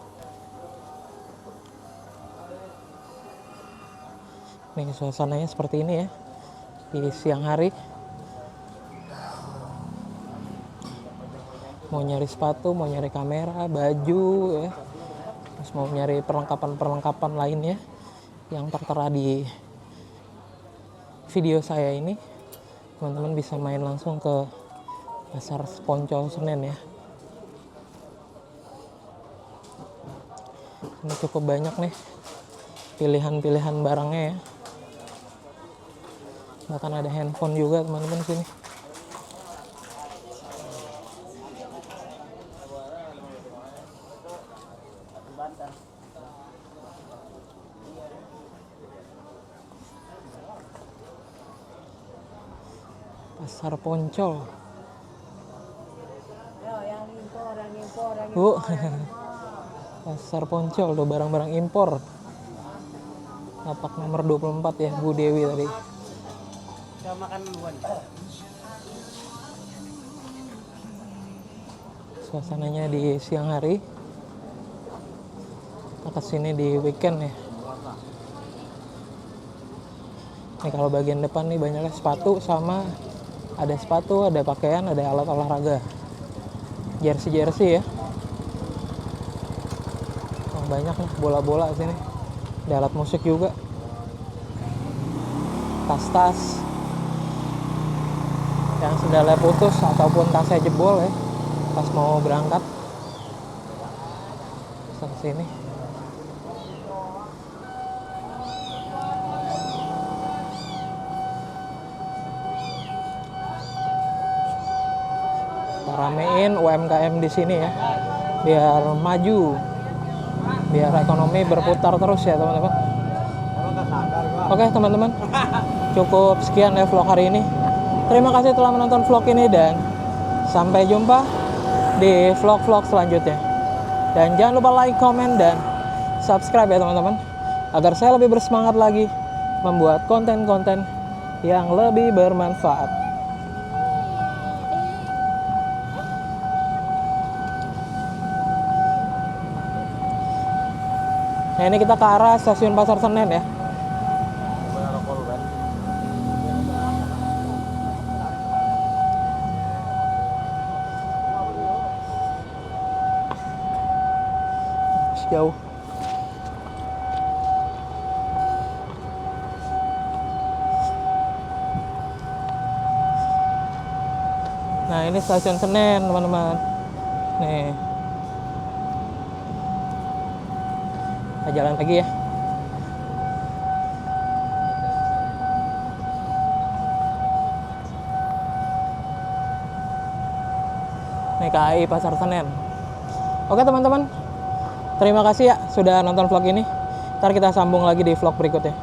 Nih suasananya seperti ini ya di siang hari. Mau nyari sepatu, mau nyari kamera, baju ya, terus mau nyari perlengkapan lainnya yang tertera di video saya ini, teman-teman bisa main langsung ke Pasar Poncol Senen ya. Ini cukup banyak nih pilihan-pilihan barangnya ya. Bahkan ada handphone juga teman-teman sini. Pasar Poncol. Yang impor. Bu, Pasar Poncol tuh barang-barang impor. Lapak nomor 24 ya, Bu Dewi tadi. Kita makan duluan. Suasananya di siang hari. Kita kesini di weekend ya. Nih kalau bagian depan nih banyaknya sepatu, sama ada sepatu, ada pakaian, ada alat olahraga. Jersey ya. Oh, banyak nih bola-bola sini. Ada alat musik juga. Tas-tas yang sendalnya putus ataupun tasnya jebol ya, pas mau berangkat. Ke sini. Kita ramein UMKM di sini ya, biar maju, biar ekonomi berputar terus ya teman-teman. Oke teman-teman, cukup sekian ya vlog hari ini. Terima kasih telah menonton vlog ini dan sampai jumpa di vlog-vlog selanjutnya. Dan jangan lupa like, comment, dan subscribe ya teman-teman, agar saya lebih bersemangat lagi membuat konten-konten yang lebih bermanfaat. Nah ini kita ke arah stasiun Pasar Senen ya. Jauh. Nah ini stasiun Senen teman-teman. Nih. Kita jalan lagi ya. Nih KAI Pasar Senen. Oke teman-teman, terima kasih ya sudah nonton vlog ini. Ntar kita sambung lagi di vlog berikutnya.